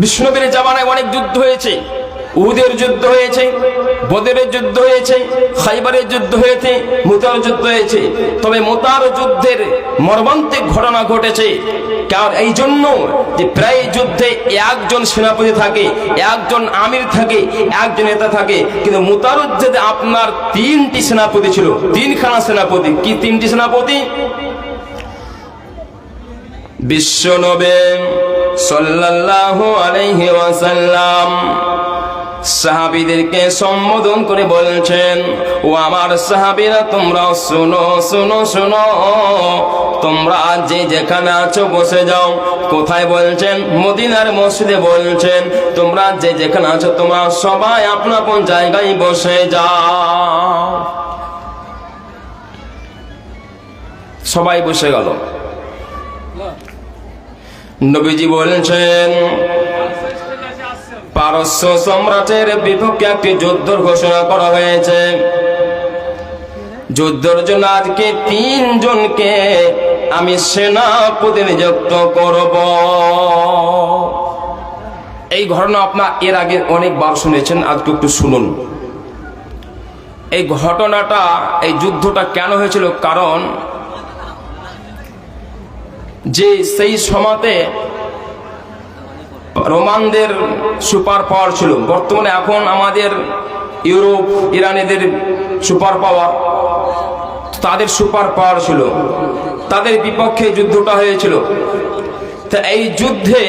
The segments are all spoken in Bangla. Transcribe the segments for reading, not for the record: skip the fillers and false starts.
বিষ্ণুবীর জামানায় অনেক যুদ্ধ হয়েছে, উহুদের যুদ্ধ হয়েছে, বদরের যুদ্ধ হয়েছে, খাইবারের যুদ্ধ হয়েছে, মুতার যুদ্ধ হয়েছে। তবে মুতার যুদ্ধের মর্মান্তিক ঘটনা ঘটেছে। কারণ এই জন্য যে প্রায় যুদ্ধে একজন সেনাপতি থাকে, একজন আমির থাকে, একজন নেতা থাকে, কিন্তু মুতার যুদ্ধে আপনার তিনটি সেনাপতি ছিল, তিনখানা সেনাপতি। কি তিনটি সেনাপতি? বিশ্বনবী সাল্লাল্লাহু আলাইহি ওয়াসাল্লাম সাহাবীদেরকে সম্বোধন করে বলছেন, ও আমার সাহাবীরা, তোমরা শোনো শোনো শোনো, তোমরা যে যেখানে আছো বসে যাও। কোথায় বলছেন? মদিনার মসজিদে বলছেন, তোমরা যে যেখানে আছো তোমরা সবাই আপন আপন জায়গায় বসে যাও। সবাই বসে গেল। নবীজি বলছেন, পারস্য সম্রাটের বিপক্ষে একটি যুদ্ধের ঘোষণা করা হয়েছে। যুদ্ধের জন্য আজকে তিনজনকে আমি সেনাপতি নিযুক্ত করব। এই ঘটনা আপনার এর আগে অনেকবার শুনেছেন, আজকে একটু শুনুন। এই ঘটনাটা, এই যুদ্ধটা কেন হয়েছিল? কারণ যে সেই সময়তে রোমানদের সুপার পাওয়ার ছিল। বর্তমানে এখন আমাদের ইউরোপ, ইরানিদের সুপার পাওয়ার, তাদের সুপার পাওয়ার ছিল, তাদের বিপক্ষে যুদ্ধটা হয়েছিল। তা এই যুদ্ধে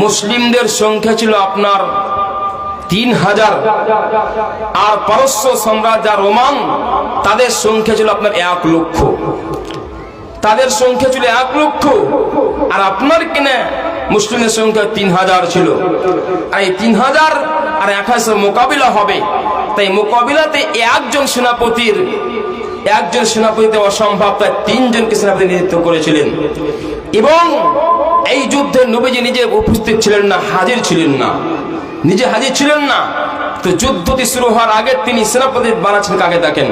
মুসলিমদের সংখ্যা ছিল আপনার 3000, আর পারস্য সম্রাট যা রোমান, তাদের সংখ্যা ছিল আপনার 1 লক্ষ। তাদের সংখ্যা ছিল 1 লক্ষ, আর আপনার কিনা মুসলিমের সংখ্যা 3000 ছিল। আর এই 3000 আর 1000 মোকাবিলা হবে। তাই মোকাবিলাতে একজন সেনাপতিতে অসম্ভব, তাই 3 জনকে সেনাপতি নিযুক্ত করেছিলেন। এবং এই যুদ্ধে নবীজি নিজে উপস্থিত ছিলেন না, হাজির ছিলেন না, নিজে হাজির ছিলেন না। তো যুদ্ধটি শুরু হওয়ার আগে তিনি সেনাপতি বানাচ্ছেন কাকে? দেখেন,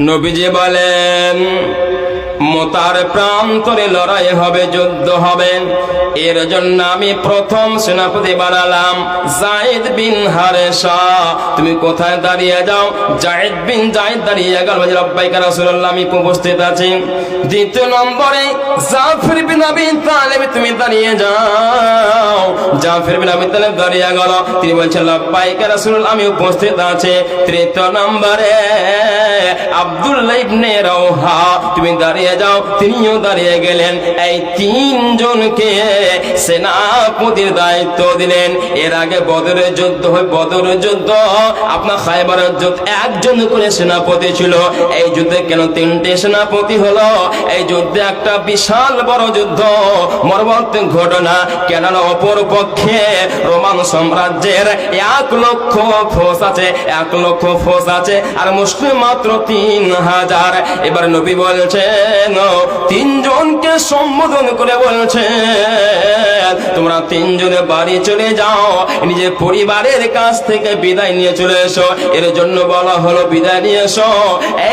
নবীজি বলেন, মুতার প্রান্তরে লড়াই হবে, যুদ্ধ হবে। এর জন্য আমি প্রথম সেনাপতি বানালাম যায়েদ বিন হারেসা। তুমি কোথায় দাঁড়িয়ে যাও? যায়েদ বিন যায়েদ দাঁড়িয়ে গেল, রব্বাইকা রাসূলুল্লাহ, আমি উপস্থিত আছি। দ্বিতীয় নম্বরে জাফর বিন আবি তালেব, তুমি দাঁড়িয়ে যাও। জাফর বিন আবি তালেব দাঁড়িয়ে গেল, তিনি বলছেন রব্বাইকা রাসূলুল্লাহ, আমি উপস্থিত আছি। তৃতীয় নম্বরে আব্দুল্লাহ ইবনে রাওহা, তুমি দাঁড়িয়ে যাও, তিনিও দাঁড়িয়ে গেলেন। এই 3 জনকে সেনাপতির দায়িত্ব দিলেন। এর আগে বদরের যুদ্ধ হয়, বদরের যুদ্ধ, আপনার খায়বারের যুদ্ধ, একজন করে সেনাপতি ছিল। এই যুদ্ধে কেন 3টে সেনাপতি হলো? এই যুদ্ধে একটা বিশাল বড় যুদ্ধ, মর্মান্তিক ঘটনা। কেননা অপর পক্ষে রোমান সাম্রাজ্যের 1 লক্ষ ফৌজ আছে, 1 লক্ষ ফৌজ আছে, আর মুসলিম মাত্র 3000। এবার নবী বলছেন, 3 জনকে সম্বোধন করে বলছেন, তোমরা 3 জনে বাড়ি চলে যাও, নিজের পরিবারের কাছ থেকে বিদায় নিয়ে চলে এসো। এর জন্য বলা হলো বিদায় নিয়ে এসো।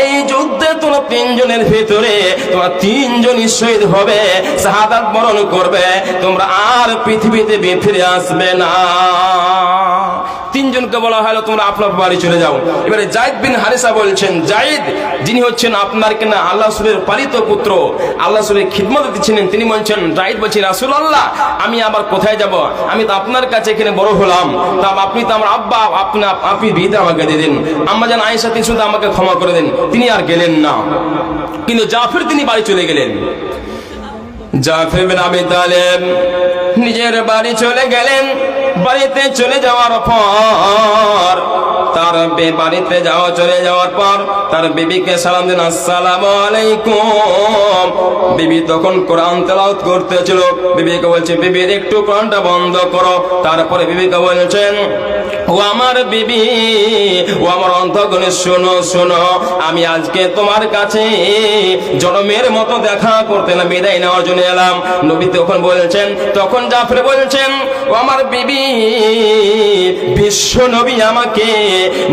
এই যুদ্ধে তোমরা 3 জনের ভিতরে তোমরা 3 জনই শহীদ হবে, শাহাদাত বরণ করবে, তোমরা আর পৃথিবীতে ফিরে আসবে না। 3 জনকে বলা হলো তোমরা আপনার বাড়ি চলে যাও। এবারে যায়েদ বিন হারেসা বলছেন, যায়েদ যিনি হচ্ছেন আপনার কিনা আল্লাহ রাসূলের পালিত পুত্র, আল্লাহ রাসূলের খিদমত দিচ্ছিলেন, তিনি বলছেন, যায়েদ বলছেন, রাসূলুল্লাহ, আমি আবার কোথায় যাব? আমি তো আপনার কাছে এখানে বড় হলাম, তা আপনি তো আমার আব্বা, আপনি বিয়েতে আমাকে দিয়ে দিন। আম্মা জান আয়েশা, তিনি শুধু আমাকে ক্ষমা করে দেন। তিনি আর গেলেন না। কিন্তু জাফর তিনি বাড়ি চলে গেলেন। জাফর বিন আবি তালেব নিজের বাড়ি চলে গেলেন। বাড়িতে চলে যাওয়ার পর তার বাড়িতে চলে যাওয়ার পর তার বিবিকে সালাম দেন, আসসালামু আলাইকুম। বিবি তখন কোরআন তেলাওয়াত করতেছিল। বিবিকে বলছে, বিবি একটু কোরআনটা বন্ধ করো। তারপরে বিবিকে বলছেন, ও আমার বিবি, ও আমার অন্তঃকরণে শোনো শোনো, আমি আজকে তোমার কাছে জনমের মতো দেখা করতে না বিদায় নেওয়ার জন্য এলাম। নবী তখন বলছেন, তখন জাফর বলছেন, ও আমার বিবি, বিশ্ব নবী আমাকে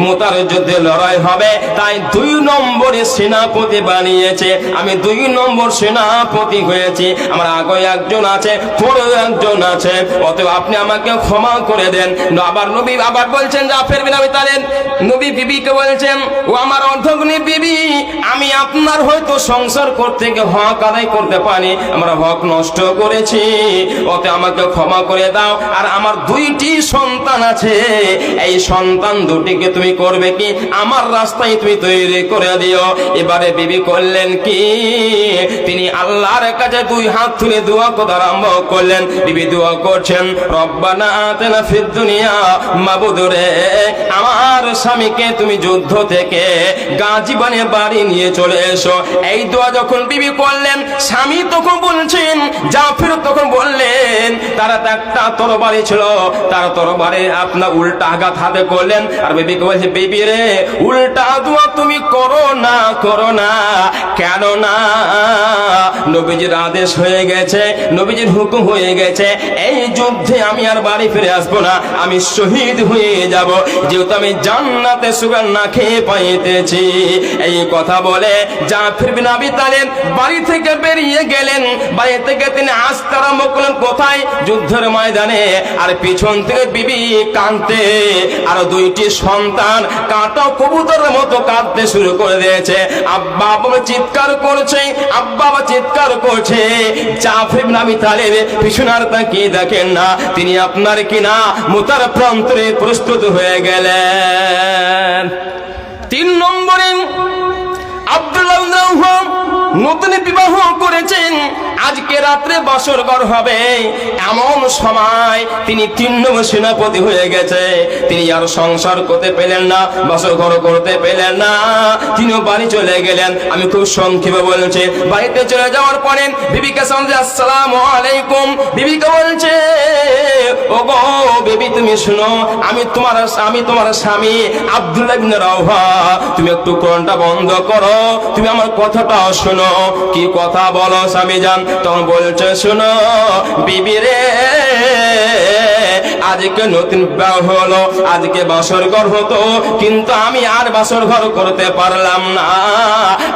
মুতার যুদ্ধে লড়াই হবে তাই 2 নম্বরে সেনাপতি বানিয়েছে, আমি 2 নম্বর সেনাপতি হয়েছি, আমার আগে একজন আছে পরেও একজন আছে, অতএব আপনি আমাকে ক্ষমা করে দেন। আবার নবী আবার বলছেন জাফর বিন আবি তালেব নবী বিবিকে বলছেন, ও আমার অর্ধগ্নি বিবি, আমি আপনার হয়তো সংসার করতে গিয়ে হক আদায় করতে পারি, আমরা হক নষ্ট করেছি, অতএব আমাকে ক্ষমা করে দাও। আর আমার 2টি সন্তান আছে, এই সন্তান দুটিকে তুমি করবে কি আমার রাস্তায় তুমি তৈরি করে দিও। এবারে বিবি করলেন কি, তিনি আল্লাহর কাছে 2 হাত তুলে দোয়া করতে আরম্ভ করলেন। বিবি দোয়া করছেন, রব্বানা আতিনা ফিদ দুনিয়া, মাবুদ রে আমার স্বামীকে তুমি যুদ্ধ থেকে গাজী বানিয়ে বাড়ি নিয়ে চলে এসো। এই দোয়া যখন বিবি করলেন, স্বামী তখন বলছেন, জাফর তখন বললেন, তারা একটা তরবারি ছিল, তার তরবারে আপনার উল্টা আঘাত হাতে করলেন। আর বিবিকে বলছে, বিবি রে উল্টা দোয়া তুমি করো না, করো না, কেন না নবীজির আদেশ হয়ে গেছে, নবীজির হুকুম হয়ে গেছে, এই যুদ্ধে আমি আর বাড়ি ফিরে আসবো না, আমি শহীদ হয়ে যাব, যেহেতু আমি জান্নাতে সুগার না খেয়ে পাইতেছি। এই কথা বলে জাফর বিন আবি তালেব বাড়ি থেকে বেরিয়ে গেলেন। বাড়ি থেকে তিনি আসতে আরম্ভ করলেন কোথায়, যুদ্ধের ময়দানে। আর পিছন থেকে বিবি কাঁদতে, আর 2টি সন্তান কাঁটা কবুতরের মতো কাঁদতে শুরু করে দিয়েছে। আব্বা বাবা চিৎকার করছে, আব্বা বাবা চিৎকার করছে। জাফর বিন আবি তালেব পিছনে আর তাকিয়ে দেখেন না, তিনি আপনার কিনা মুতার প্রান্তরে প্রস্তুত হয়ে গেলেন। 3 নম্বরে আব্দুল্লাহ ইবনে রাওহা নতুন বিবাহ করেছেন, আজকে রাত্রে বাসর ঘর হবে, এমন সময় তিনি 3 নম্বর সেনাপতি হয়ে গেছে। তিনি আর সংসার করতে পেলেন না, বাসর ঘর করতে পেলেন না, তিনিও বাড়ি চলে গেলেন। আমি খুব সংক্ষেপে বলছি। বাড়িতে চলে যাওয়ার পরে বিবিকে সামনে আসসালামু আলাইকুম, বিবিকে বলছে, ও গো বিবি তুমি শুনো, আমি তোমার স্বামী আব্দুল্লাহ ইবনে রাওহা, তুমি একটু কোরআনটা বন্ধ করো, তুমি আমার কথাটা শোনো। কি কথা বলো স্বামী জান? তখন বলছে, শোনো বিবি রে, আজকে নতুন বিবাহ হলো, আজকে বাসর ঘর হতো, কিন্তু আমি আর বাসর ঘর করতে পারলাম না,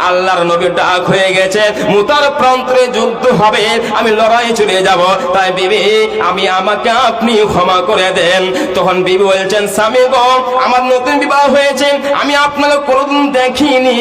আল্লাহর নবীর ডাক হয়ে গেছে, মুতার প্রান্তরে যুদ্ধ হবে, আমি লড়াই চলে যাব, তাই বিবি আমাকে আপনি ক্ষমা করে দেন। তখন বিবি বলছেন, স্বামী গো আমার নতুন বিবাহ হয়েছে, আমি আপনাকে কোনোদিন দেখিনি,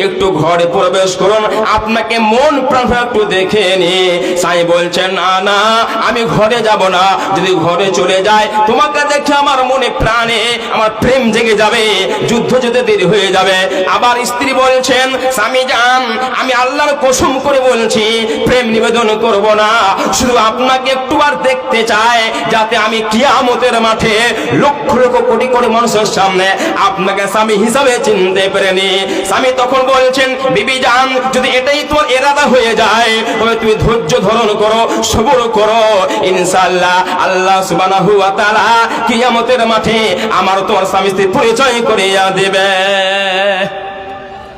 একটু ঘরে প্রবেশ করুন, আপনাকে মন প্রাণ একটু দেখে নি। স্বামী বলছেন, না না আমি ঘরে যাব না, যদি ঘরে চলে যায় তোমাকে দেখে আমার মনে প্রাণে আমার প্রেম জেগে যাবে, যুদ্ধ যেতে দেরি হয়ে যাবে। আবার স্ত্রী বলছেন, স্বামী জান আমি আল্লাহর কসম করে বলছি প্রেম নিবেদন করব না, শুধু আপনাকে একটুবার দেখতে চাই, যাতে আমি কিয়ামতের মাঠে লক্ষ লক্ষ কোটি কোটি মানুষের সামনে আপনাকে স্বামী হিসাবে চিনতে পারেনি। স্বামী তখন বলছেন, বিবি জান যদি এটাই তোমার ইরাদা হয়ে যায় তবে তুমি ধৈর্য ধারণ করো, সবর করো, ইনশাআল্লাহ আল্লাহ সুবহানাহু ওয়া তাআলা কিয়ামতের মাঠে আমার তোমার স্বামী স্ত্রীর পরিচয় করিয়ে দেবে।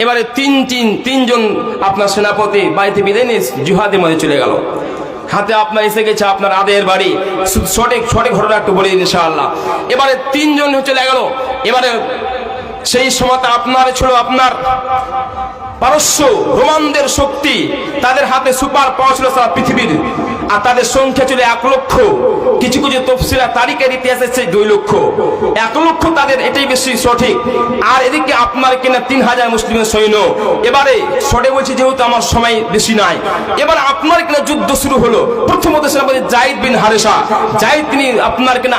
এবারে তিনজন আপনার সেনাপতি বাড়িতে বিদায় নিয়ে জিহাদের মধ্যে চলে গেল। হাতে আপনার এসে গেছে আপনার আদের বাড়ি, সঠিক ঘটনা একটু বলে দিন ইনশাআল্লাহ। এবারে 3 জন চলে গেল। এবারে সেই সময়টা আপনার ছিল আপনার পারস্য রোমানদের শক্তি, তাদের হাতে সুপার পাওয়ার ছিল সারা পৃথিবীর, আর তাদের সংখ্যা ছিল 1 লক্ষ, কিছু কিছু তফসিলা তারিখের ইতিহাসে 2 লক্ষ, 1 লক্ষ তাদের, এটাই বেশি সঠিক। আর এদিকে আপনার কিনা 3000 মুসলিমের সৈন্য। এবারে সরে বলছি যেহেতু আমার সময় বেশি নাই, এবার আপনার কিনা যুদ্ধ শুরু হলো। প্রথমত সেনাপতি যায়েদ বিন হারেসা, যায়েদ তিনি আপনার কিনা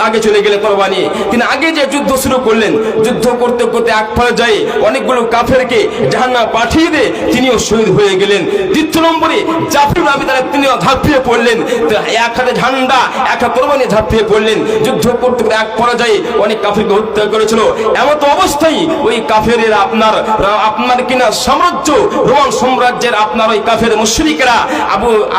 আগে চলে গেলে তরবারি নিয়ে, তিনি আগে যে যুদ্ধ শুরু করলেন, যুদ্ধ করতে করতে এক পর্যায়ে অনেকগুলো কাফেরকে জাহান্নামে পাঠিয়ে দিয়ে তিনিও শহীদ হয়ে গেলেন। 3 নম্বরে জাফর বিন আবি তালেব তিনিও ঝাঁপিয়ে পড়লেন, এক হাতে ঝান্ডা এক হাতে তরবারি নিয়ে ঝাঁপিয়ে পড়লেন। যুদ্ধ করতে করতে এক পর্যায়ে অনেক কাফেরকে হত্যা করেছিল। এমন তো অবস্থায় ওই কাফেরের আপনার কিনা সাম্রাজ্য, রোমান সাম্রাজ্যের আপনার ওই কাফের মুশরিকরা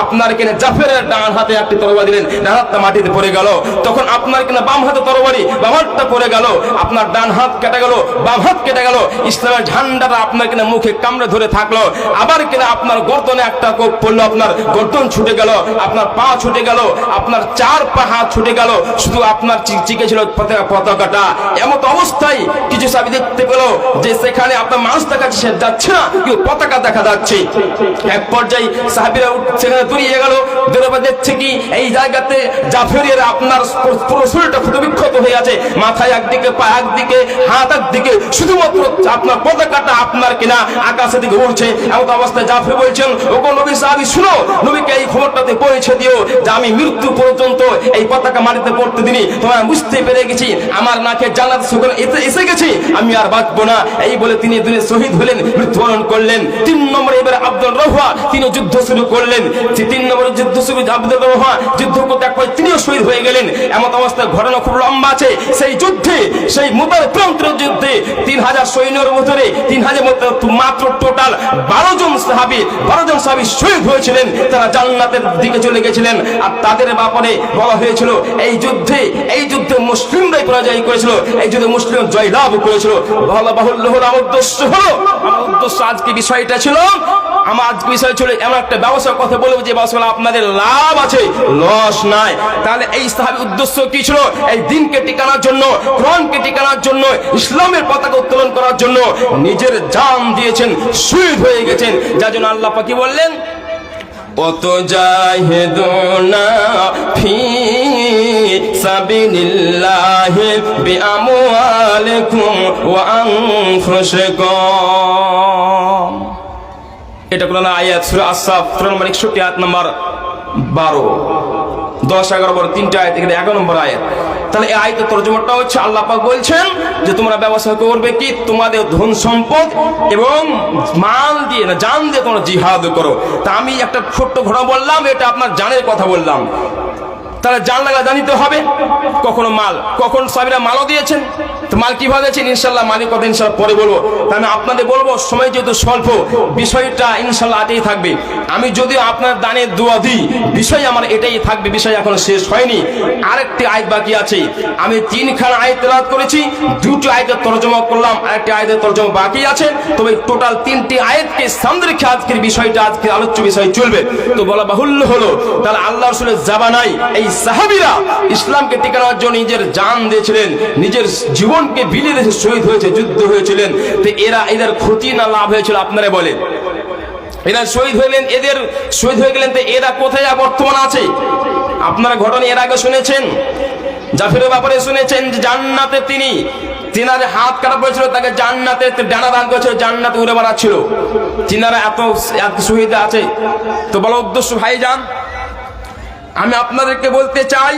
আপনার কিনা জাফরের ডান হাতে একটি তরবারি দিলেন, ডান হাতটা মাটিতে পড়ে গেল। তখন আপনার কিনা বাম হাতে তরবারি, বাম হাতটা পড়ে গেল, আপনার ডান হাত কেটে গেল, বাম হাত কেটে গেল। ইসলামের ঝান্ডাটা আপনার কিনা মুখে কামড়ে ধরে থাকলো। আবার কিনা আপনার গর্দনে একটা কোপ পড়লো, আপনার গর্দন ছুটে গেল, আপনার পা ছুটে গেল, আপনার 4 পা হাত ছুটে গেল, শুধু আপনার চিকে ছিল পতাকাটা। এমন অবস্থায় কিছু সাহাবী দেখতে পেল যে সেখানে আপনার মানুষ দেখা যাচ্ছে না, কিন্তু পতাকা দেখা যাচ্ছে। এক পর্যায়ে সাহাবীরা সেখানে দৌড়িয়ে গেল, দৌড়ে দেখছে কি এই জায়গাতে জাফরের আপনার পুরো শরীরটা ক্ষতবিক্ষত হয়ে আছে, মাথায় একদিকে, পা একদিকে, হাত একদিকে, শুধুমাত্র আপনার পতাকাটা আপনার কিনা আকাশের দিকে উঠছে। এমন অবস্থায় জাফর বলছেন, ওগো নবী সাহাবী শুনো, নবীকে এই খবরটাতে পৌঁছে দিও যে আমি মৃত্যু পর্যন্ত এই পতাকা মাটিতে পড়তে দিনি। তোমরা বুঝতে পেরে গেছি আমার নাকে জান্নাত সুগন্ধ এসে গেছে, আমি আর বাঁচবো না। এই বলে তিনি দুনিয়া শহীদ হলেন, মৃত্যুবরণ করলেন। 3 নম্বরে এবার আব্দুর রওহা, তিনি যুদ্ধ শুরু করলেন। 3 নম্বরে যুদ্ধ শুরু, আব্দুর রওহা যুদ্ধ করতে এক পর্যায়ে তিনিও শহীদ হয়ে গেলেন। এমন অবস্থায় ঘটনা খুব লম্বা আছে। সেই যুদ্ধে, সেই মুতার প্রান্তের যুদ্ধে 3000 সৈন্যের ভিতরে 3000 মাত্র টোটাল 12 জন সাহাবী শহীদ হয়েছিলেন। তারা জান্নাতের দিকে চলে গেছিলেন। আর তাদের ব্যাপারে বলা হয়েছিল এই যুদ্ধে মুসলিমরাই পরাজয় করেছিল, এই যুদ্ধে মুসলিম জয়লাভ করেছিল। বাহুল্য হলো আমার উদ্দেশ্য আজকে বিষয়টা ছিল, আমার আজকে বিষয় ছিল এমন একটা ব্যবসার কথা বলবো যে ব্যবসা আপনাদের লাভ আছে, লস নাই। তাহলে এই সাহাবীর উদ্দেশ্য কি ছিল? এই দিনকে টিকানোর জন্য, কোরআনকে টিকানোর জন্য, ইসলামের পতাকা উত্তোলন করার জন্য নিজের জান দিয়েছেন, শহীদ হয়ে গেছেন। যার জন্য আল্লাহ পাক কি বললেন, অত জাহিদুনা ফি সাবিলিল্লাহি বিআমওয়ালিকুম ওয়া আনফুসিকুম। এটা কোন আয়াত, সূরা আস-সাফ সূরা নম্বর 61 আয়াত নম্বর 12, 10, 11 তিনটা আয়াত, থেকে 11 নম্বর আয়াত। তাহলে এই আয়াতের তরজমাটা হচ্ছে আল্লাহ পাক বলছেন যে তোমরা ব্যবসা করবে কি তোমাদের ধন সম্পদ এবং মাল দিয়ে না, জান দিয়ে তোমরা জিহাদ করো। তা আমি একটা ছোট্ট ঘটনা বললাম, এটা আপনার জানের কথা বললাম। তাহলে জান লাগা জানিতে হবে, কখনো মাল, কখন সাহাবীরা মালও দিয়েছেন। তো মাল কিভাবে দিয়েছেন ইনশাআল্লাহ মালিক কথা ইনশাআল্লাহ পরে বলবো। তা আমি আপনাদের বলবো, সময় যেহেতু স্বল্প, বিষয়টা ইনশাআল্লাহ আটেই থাকবে। আমি যদি আপনার দানে দোয়া দিই, বিষয় আমার এটাই থাকবে, বিষয় এখন শেষ হয়নি। আরেকটি আয়াত বাকি আছে। আমি 3খানা আয়াত তেলাওয়াত করেছি, 2টি আয়াতের তরজমা করলাম, আরেকটি আয়াতের তরজমা বাকি আছে। তবে টোটাল 3টি আয়াতকে সামনে রেখে আজকের বিষয়টা, আজকের আলোচ্য বিষয় চলবে। তো বলা বাহুল্য হলো, তাহলে আল্লাহ রাসূলের জামানায় এই সাহাবীরা ইসলামকে টিকানোর জন্য নিজের জান দিয়েছিলেন, নিজের জীবনকে বিলিয়ে দিয়ে শহীদ হয়েছে, যুদ্ধ হয়েছিলেন। তো এদের ক্ষতি না লাভ হয়েছিল আপনারা বলেন? এরা শহীদ হইলেন, এদের শহীদ হয়ে গেলেন, তো এরা কোথায় বর্তমান আছে? আপনারা ঘটনা এর আগে শুনেছেন, জাফরের ব্যাপারে শুনেছেন যে জান্নাতে তিনার হাত কাটা পড়েছিল, তাকে জান্নাতে ডানা দান করেছিল, জান্নাতে উড়ে বেড়াচ্ছিল। তিনারা এত শহীদ আছে। তো বলো উদ্দেশ্য ভাইজান, আমি আপনাদেরকে বলতে চাই,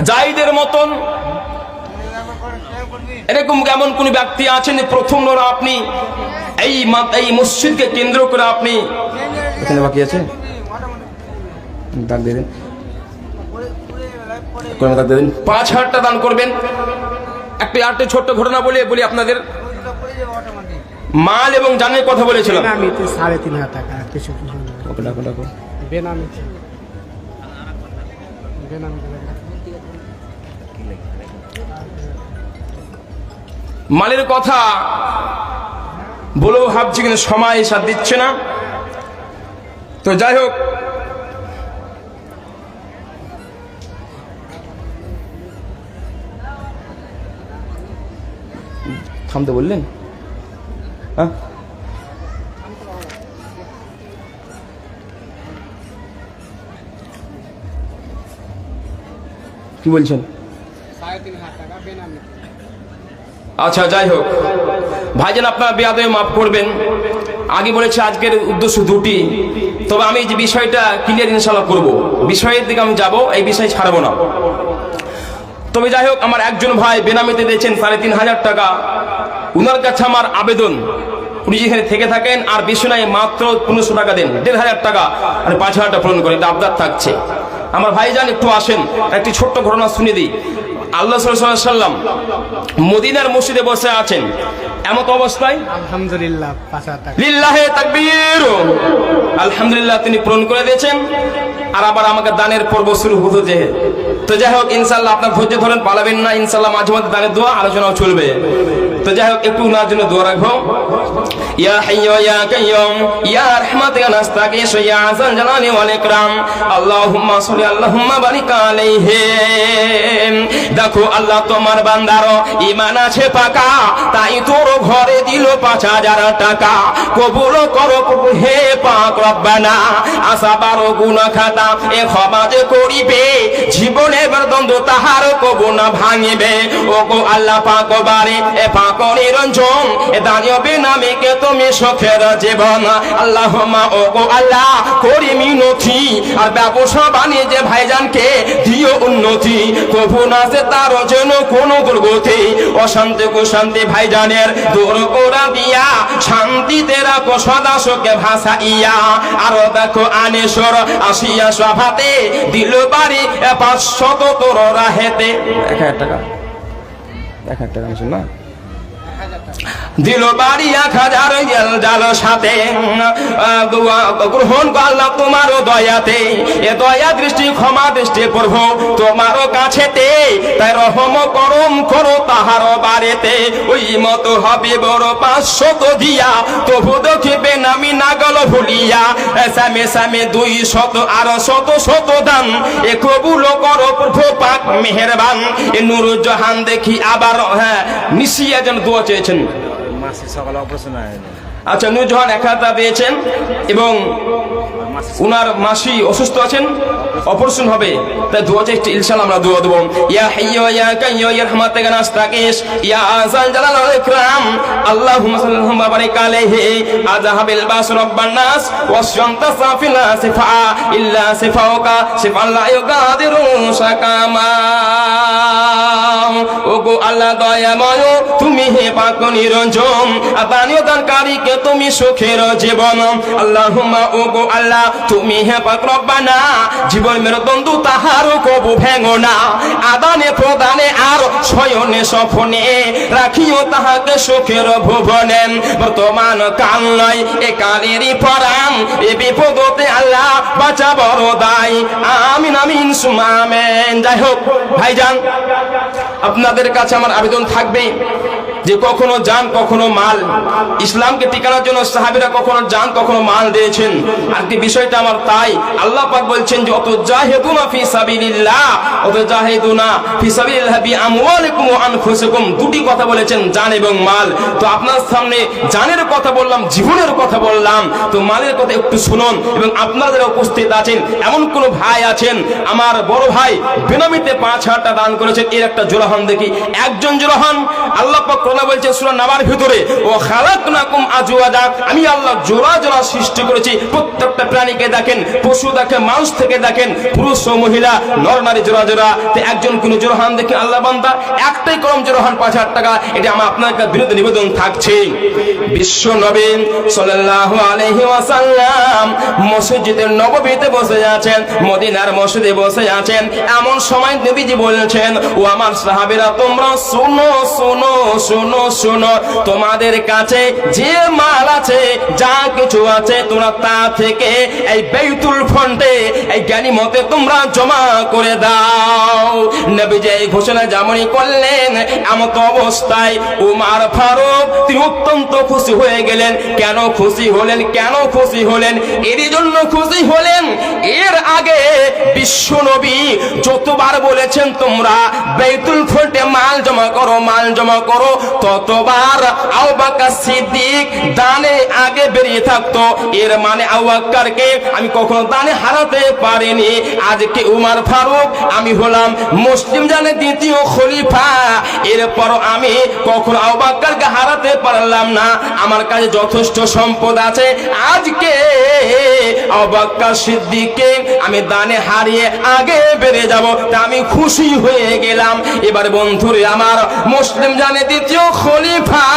জাহিদের মতন এরকম এমন কোন ব্যক্তি আছেন প্রথম আপনি এই মসজিদকে কেন্দ্র করে আপনি এখানে বাকি আছে দান দিয়ে দিন, 5,000 টাকা দান করবেন। একটা আরেকটা ছোট্ট ঘটনা বলি আপনাদের। মাল এবং জানের কথা বলেছিলাম। আমি 3,500 টাকা কিছু বেনামি মালের কথা বলেও ভাবছি কিন্তু সময় সাথ দিচ্ছে না। তো যাই হোক, থামতে বললেন? হ্যাঁ, কি বলছেন? 3,500 টাকা বেনামি। আচ্ছা, যাই হোক ভাইজান, আপনারা বেয়াদবি মাফ করবেন। আগে বলেছে আজকের উদ্দেশ্য 2টি, তবে আমি যে বিষয়টা ক্লিয়ার ইনশাআল্লাহ করব, বিষয়ের দিকে আমি যাব, এই বিষয় ছাড়বো না। তবে যাই হোক, আমার একজন ভাই বেনামিতে দিয়েছেন 3,500 টাকা। উনার কাছে আমার আবেদন, উনি যেখানে থেকে থাকেন আর বেশি নাই, মাত্র 1500 টাকা দেন, 1,500 টাকা আর 5,000 টাকা পূরণ করে, এটা আবদার থাকছে। আমার ভাইজান একটু আসেন, একটি ছোট্ট ঘটনা শুনে দিই। আল্লাহ সাল্লাল্লাহু আলাইহি ওয়াসাল্লাম মদিনার মসজিদে বসে আছেন, এমত অবস্থায় আলহামদুলিল্লাহ 5,000 টাকা, লিল্লাহি তাকবীর, আলহামদুলিল্লাহ তিনি পূরণ করে দিয়েছেন। আর আবার আমাকে দানের পর্ব শুরু হতো, যে তো যাই হোক ইনশাআল্লাহ আপনার ধৈর্য ধরেন, পালাবেন না ইনশাআল্লাহ। মাঝে মধ্যে দানের দোয়া আলোচনাও চলবে। তো যাই হোক একটু ওনার জন্য দোয়া রাখবো। ইয়া হাইয়্যু ইয়া কাইয়্যুম ইয়া রাহমাতিকা নাস্তাগীস ইয়া যাল জালালি ওয়াল ইকরাম আল্লাহুম্মা সাল্লি আল্লাহুম্মা বারিক আলাইহি। দেখো আল্লাহ তোমার বান্দার ঈমান আছে পাকা, তাই তোর ঘরে দিল 5000 টাকা। কবুল করো প্রভু হে পাক রব্বানা, আসাবার গুনাহ খাতা এ ক্ষমা যে করিবে, জীবনে দ্বন্দ্ব তাহার কবু না ভাঙিবে। ও গো আল্লাহ পাক বারে এ পাক নিরঞ্জন এ দানিও বেনামীকে তুমি সুখের জীবন। আল্লাহুম্মা ও গো আল্লাহ করি মিনতি, আর ব্যবসা বাণিজ্যে ভাইজানকে দিও উন্নতি, কবু না সে তার যেন কোনো দুর্গতি। অশান্তি কুশান্তি ভাইজানের দূর করে দিয়া, শান্তিতে রাখো সদা সুখে ভাসাইয়া। আরো দেখো আনেশ্বর আসিয়া সভাতে দিল বাড়ি 500 তোর রাহেতে। 1000 টাকা 1000 টাকা না দিল বাড়ি 1000 জাল সাথে। গ্রহণ করলাম তোমার দয়াতে, এ দয়া দৃষ্টি ক্ষমা দৃষ্টি প্রভু তোমারও কাছেতে। তাই রহম করম করো তাহার বাড়িতে, ওই মতো হবে বড় 500 দিয়া, তবু দেখিবে নামি না গেল ভুলিয়া। সামে সামে 200 আর 100 দান, এ কবুল করো প্রভু পাক মেহেরবান। এ নুরুজ্জাহান দেখি আবার নিশিয়া যেন দোয়া চেয়েছেন। সকালে অপারেশন হয়নি। আচ্ছা নুরুজ্জাহান 1000 পেয়েছেন এবং উনার মাসি অসুস্থ আছেন, অপারেশন হবে, তাই দোয়া চাই ইনশাআল্লাহ আমরা দোয়া দেব। ইয়া হাইয়্যু ইয়া কাইয়্যুম ইয়া রাহমাতিকা নাস্তাগীস ইয়া যাল জালালি ওয়াল ইকরাম আল্লাহুম্মা সাল্লি আল্লাহুম্মা বারিক আলাইহি আযহাবিল বাস রাব্বান নাস ওয়াশফা সাফিলা শিফা ইল্লা শিফাউকা শিফান লা ইউগাদিরু সাকামা। ও গো আল্লাহ দয়াময় তুমি হে পাক নিরঞ্জন, দানীয় দানকারীকে তুমি সুখের জীবন। আল্লাহুম্মা ও গো আল্লাহ তুমি হে পাক রব্বানা, জীবন মেরো দ্বন্দ্ব তাহারও কবু ভেঙো না। আদানে প্রদানে আর শয়নে স্বপনে রাখিও তাহাকে সুখের ভুবনে। বর্তমান কাল নয় এ কালেরই পরাম, এ বিপদতে আল্লাহ বাঁচা বড় দায়। আমিন আমিন সুমা আমিন। যাই হোক ভাইজান আপনাদের কাছে আমার আবেদন থাকবে যে কখনো জান কখনো মাল, ইসলামকে টিকানোর জন্য সাহাবীরা কখনো জান কখনো মাল দিয়েছেন। আর কি বিষয়টা আমার তাই আল্লাহ পাক বলছেন যে অত জাহিদুনা ফি সাবিলিল্লাহ অত জাহিদুনা ফি সাবিলিল্লাহ বিআমওয়ালিকুম ওয়া আনফুসিকুম, দুটি কথা বলেছেন জান এবং মাল। তো আপনার সামনে জানের কথা বললাম, জীবনের কথা বললাম, তো মালের কথা একটু শুনুন। এবং আপনারা যারা উপস্থিত আছেন এমন কোন ভাই আছেন, আমার বড় ভাই বেনামিতে 5000 টাকা দান করেছেন, এর একটা জোড়া হন দেখি, একজন জোড়া হন। আল্লাহ পাক বলছেন সূরা নাবার ভিতরে ও খালাকনাকুম আজওয়াজা, আমি আল্লাহ জোড়া জোড়া সৃষ্টি করেছি। প্রত্যেকটা প্রাণীকে দেখেন, পশু দেখেন, মানুষ থেকে দেখেন, পুরুষ ও মহিলা নর নারী জোড়া জোড়া। তো একজন কোন জোড়াহান দেখে আল্লাহ বান্দা একটাই কলম জোড়াহান 5000 টাকা। এটা আমার আপনার কাছে বিরুদ্ধে নিবেদন থাকছে। বিশ্ব নবী সাল্লাল্লাহু আলাইহি ওয়াসাল্লাম মসজিদের নববীতে বসে আছেন, মদিনার মসজিদে বসে আছেন। এমন সময় নবীজি বলেছেন ও আমার সাহাবীরা তোমরা শুনো শুনো শুনো শুনো, তোমাদের কাছে যে মাল আছে যা কিছু আছে তোমরা তা থেকে এই বাইতুল ফন্ডে এই গানিমতে তোমরা জমা করে দাও। নবীজি এই ঘোষণা যেমনই করলেন, এমন অবস্থায় উমর ফারুক তিনি অত্যন্ত খুশি হয়ে গেলেন। কেন খুশি হলেন? কেন খুশি হলেন? এর জন্য খুশি হলেন, এর আগে বিশ্ব নবী যতবার বলেছেন তোমরা বাইতুল ফন্ডে মাল জমা করো, মাল জমা করো, ততবার আবু বকর সিদ্দিক দানে আগে বেরিয়ে থাকতো। এর মানে আবু বকরকে আমি কখনো দানে হারাতে পারিনি। আজকে উমর ফারুক আমি হলাম মুসলিম জানে দ্বিতীয় খলিফা, এরপর আমি কখনো আবু বকরকে হারাতে পারলাম না। আমার কাছে যথেষ্ট সম্পদ আছে, আজকে আবু বকর সিদ্দিককে আমি দানে হারিয়ে আগে বেড়ে যাব, তা আমি খুশি হয়ে গেলাম। এবার বন্ধুরে আমার মুসলিম জানে দ্বিতীয় খলিফা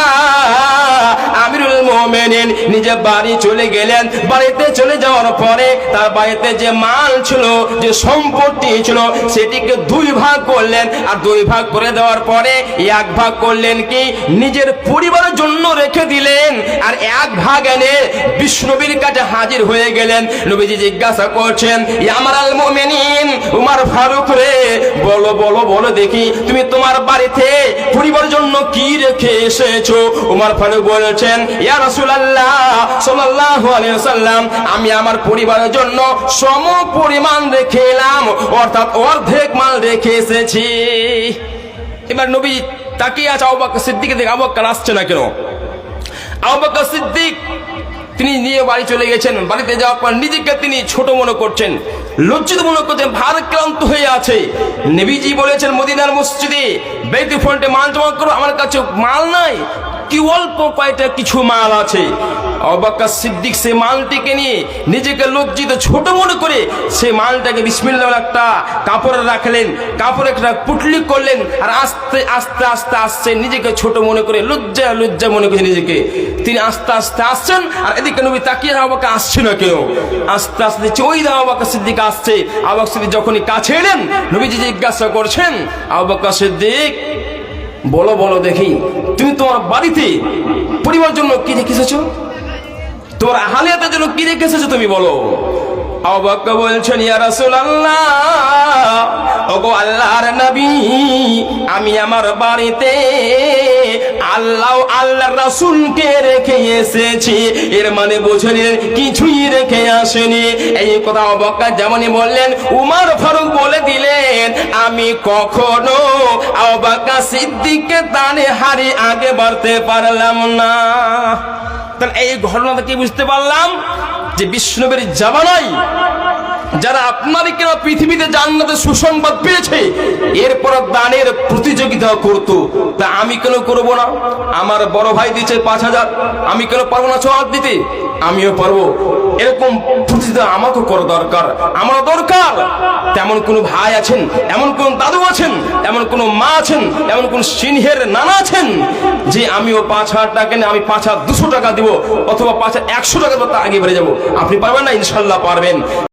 আমিরুল মুমিনিন নিজে বাড়ি চলে গেলেন। বাড়িতে চলে যাওয়ার পরে তার বাড়িতে যে মাল ছিল, যে সম্পত্তি ছিল, সেটিকে 2 ভাগ করলেন। আর 2 ভাগ করে দেওয়ার পরে 1 ভাগ করলেন কি নিজের পরিবারের জন্য রেখে দিলেন, আর 1 ভাগ এনে বিষ্ণু নবীর কাছে হাজির হয়ে গেলেন। নবীজি জিজ্ঞাসা করছেন ইয়া আমারুল মুমিনিন মুমিনিন উমর ফারুক রে, বলো বলো বলো দেখি তুমি তোমার বাড়িতে পরিবারের জন্য কি রেখে এসেছো? উমর ফারুক বলছেন, ইয়া রাসূলুল্লাহ সাল্লাল্লাহু আলাইহি ওয়াসাল্লাম, আমি আমার পরিবারের জন্য সম পরিমাণ রেখে এলাম, অর্থাৎ অর্ধেক মাল রেখে এসেছি। এবার নবী তাকিয়ে আছে আবু বকর সিদ্দিকের দিকে। আবু বকর আসছে না কেন? আবু বকর সিদ্দিক তিনি নিয়ে বাড়ি চলে গেছেন। বাড়িতে যাওয়ার পর নিজেকে তিনি ছোট মনে করছেন, লজ্জিত মনে করছেন, ভারাক্রান্ত হয়ে আছে। নবীজি বলেছেন মদিনার মসজিদে বেইতুল ফ্রন্টে মাল জমা করো, আমার কাছে মাল নাই, কি অল্প কয়টা কিছু মাল আছে। আবু বকর সিদ্দিক সে মালটিকে নিয়ে নিজেকে লজ্জিত ছোট মনে করে সে মালটাকে বিসমিল্লাহ একটা কাপড়ে রাখলেন, কাপড়ে একটা পুটলি করলেন, আর আস্তে আস্তে আস্তে আসছে নিজেকে ছোট মনে করে, লজ্জা লজ্জা মনে করে নিজেকে তিনি আস্তে আস্তে আসছেন। আর এদিকে নবী তাকিয়ে আবু বকর আসছে না কেন? আস্তে আস্তে ওই আবু বকর সিদ্দিক আসছে। আবু বকর সিদ্দিক যখনই কাছে এলেন, নবীজি জিজ্ঞাসা করছেন, আবু বকর সিদ্দিক বলো বলো দেখি তুমি তোমার বাড়িতে পরিবারের জন্য কি রেখে এসেছো? তোমার আহলিয়াতের জন্য কি রেখে এসেছো তুমি বলো। আবু বকর বলছেন, ইয়া রাসূলুল্লাহ, ওগো আল্লাহর নবী, আমি আমার বাড়িতে আল্লাহ আল্লাহর রাসূলকে রেখে এসেছি। এর মানে বোঝেন কিছুই রেখে আসেনি। এই কথা আবু বকর যেমনই বললেন, উমর ফারুক বলে দিলেন, আমি কখনো আবু বকর সিদ্দিককে তানে হারি আগে বাড়তে পারলাম না। তাহলে এই ঘটনাটা কি বুঝতে পারলাম? যে বিষ্ণুনবীর জামানায় যারা আপনারই কেন পৃথিবীতে জান্নাতের সুসংবাদ পেয়েছে, এরপর দানের প্রতিযোগিতা করতো, তা আমি কেন করব না? আমার বড় ভাই দিচ্ছে 5,000, আমি কেন পারবো না 6,000 দিতে? আমিও পারবো। এরকম প্রতিযোগিতা আমাকে করা দরকার, আমার দরকার। তেমন কোন ভাই আছেন, এমন কোন দাদু আছেন, এমন কোন মা আছেন, এমন কোন সিনহের নানা আছেন যে আমিও 5,000 টাকা নিয়ে আমি 5,200 টাকা দিব, অথবা 5,100 টাকা আগে বেড়ে যাবো? আপনি পারবেন না? ইনশাল্লাহ পারবেন।